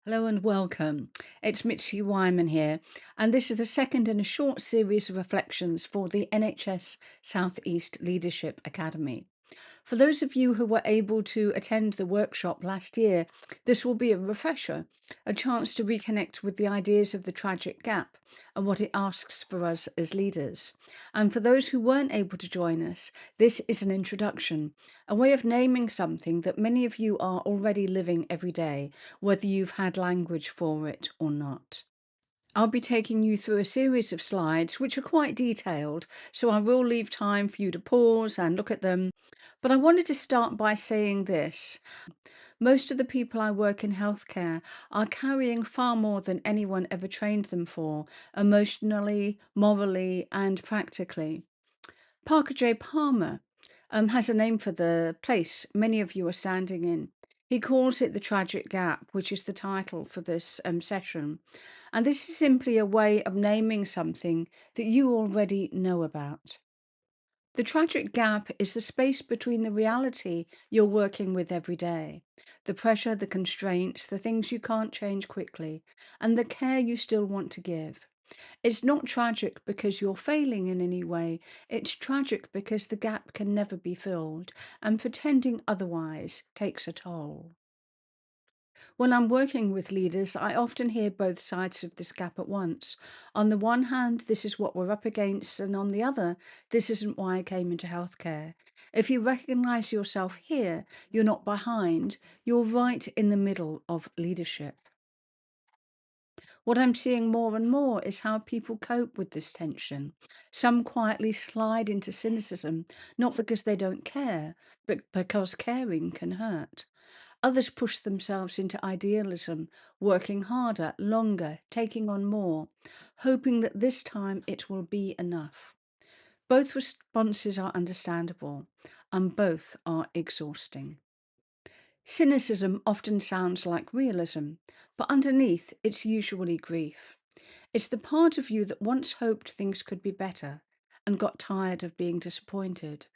Hello and welcome. It's Mitzi here, and this is the second in a short series of reflections for the NHS South East Leadership Academy. For those of you who were able to attend the workshop last year, this will be a refresher, a chance to reconnect with the ideas of the tragic gap and what it asks for us as leaders. And for those who weren't able to join us, this is an introduction, a way of naming something that many of you are already living every day, whether you've had language for it or not. I'll be taking you through a series of slides which are quite detailed, so I will leave time for you to pause and look at them. But I wanted to start by saying this. Most of the people I work in healthcare are carrying far more than anyone ever trained them for, emotionally, morally, and practically. Parker J. Palmer has a name for the place many of you are standing in. He calls it the tragic gap, which is the title for this session. And this is simply a way of naming something that you already know about. The tragic gap is the space between the reality you're working with every day, the pressure, the constraints, the things you can't change quickly, and the care you still want to give. It's not tragic because you're failing in any way. It's tragic because the gap can never be filled, and pretending otherwise takes a toll. When I'm working with leaders, I often hear both sides of this gap at once. On the one hand, this is what we're up against, and on the other, this isn't why I came into healthcare. If you recognize yourself here, you're not behind, you're right in the middle of leadership. What I'm seeing more and more is how people cope with this tension. Some quietly slide into cynicism, not because they don't care, but because caring can hurt. Others push themselves into idealism, working harder, longer, taking on more, hoping that this time it will be enough. Both responses are understandable, and both are exhausting. Cynicism often sounds like realism, but underneath it's usually grief. It's the part of you that once hoped things could be better and got tired of being disappointed.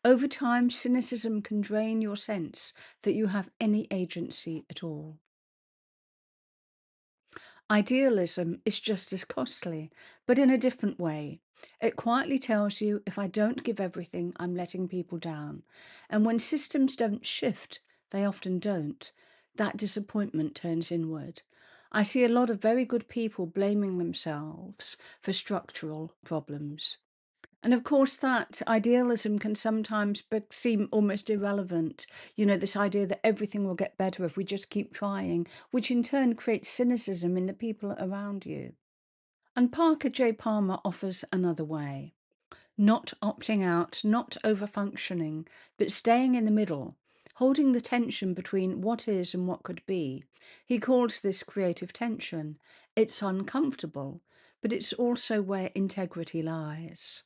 Over time, cynicism can drain your sense that you have any agency at all. Idealism is just as costly, but in a different way. It quietly tells you if I don't give everything, I'm letting people down. And when systems don't shift, they often don't, that disappointment turns inward. I see a lot of very good people blaming themselves for structural problems. And of course, that idealism can sometimes seem almost irrelevant. This idea that everything will get better if we just keep trying, which in turn creates cynicism in the people around you. And Parker J. Palmer offers another way, not opting out, not over functioning, but staying in the middle, holding the tension between what is and what could be. He calls this creative tension. It's uncomfortable, but it's also where integrity lies.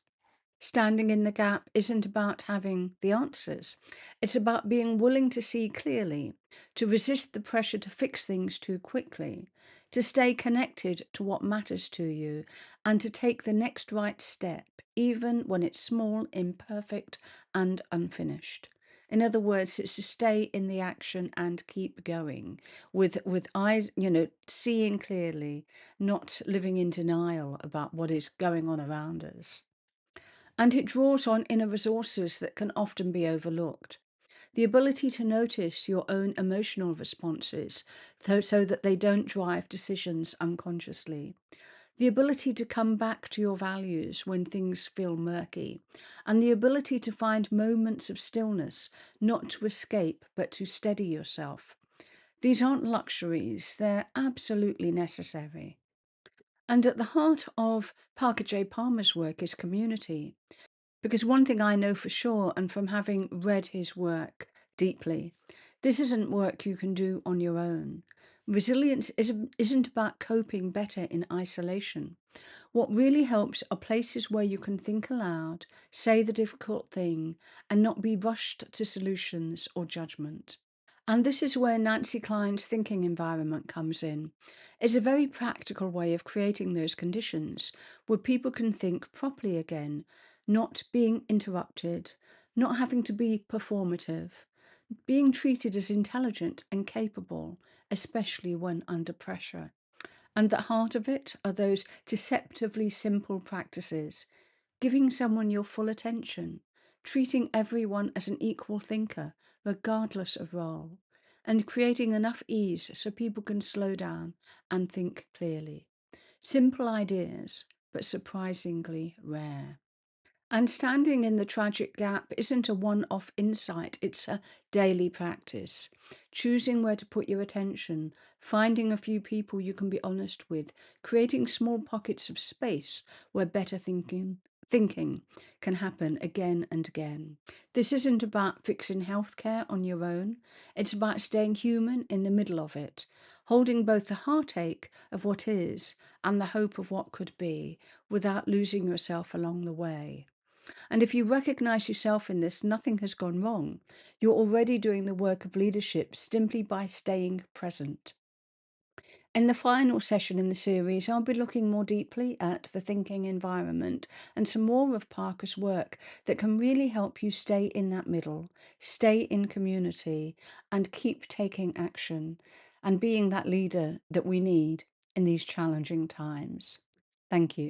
Standing in the gap isn't about having the answers. It's about being willing to see clearly, to resist the pressure to fix things too quickly, to stay connected to what matters to you, and to take the next right step, even when it's small, imperfect, and unfinished. In other words, it's to stay in the action and keep going with eyes, seeing clearly, not living in denial about what is going on around us. And it draws on inner resources that can often be overlooked. The ability to notice your own emotional responses so that they don't drive decisions unconsciously. The ability to come back to your values when things feel murky. And the ability to find moments of stillness, not to escape, but to steady yourself. These aren't luxuries, they're absolutely necessary. And at the heart of Parker J. Palmer's work is community. Because one thing I know for sure, and from having read his work deeply, this isn't work you can do on your own. Resilience isn't about coping better in isolation. What really helps are places where you can think aloud, say the difficult thing, and not be rushed to solutions or judgment. And this is where Nancy Klein's thinking environment comes in. It's a very practical way of creating those conditions where people can think properly again, not being interrupted, not having to be performative, being treated as intelligent and capable, especially when under pressure. And at the heart of it are those deceptively simple practices: giving someone your full attention, treating everyone as an equal thinker, regardless of role, and creating enough ease so people can slow down and think clearly. Simple ideas, but surprisingly rare. And standing in the tragic gap isn't a one off insight, it's a daily practice. Choosing where to put your attention, finding a few people you can be honest with, creating small pockets of space where better thinking can happen again and again. This isn't about fixing healthcare on your own, it's about staying human in the middle of it, holding both the heartache of what is and the hope of what could be without losing yourself along the way. And if you recognize yourself in this, nothing has gone wrong. You're already doing the work of leadership simply by staying present. In the final session in the series, I'll be looking more deeply at the thinking environment and some more of Parker's work that can really help you stay in that middle, stay in community, and keep taking action and being that leader that we need in these challenging times. Thank you.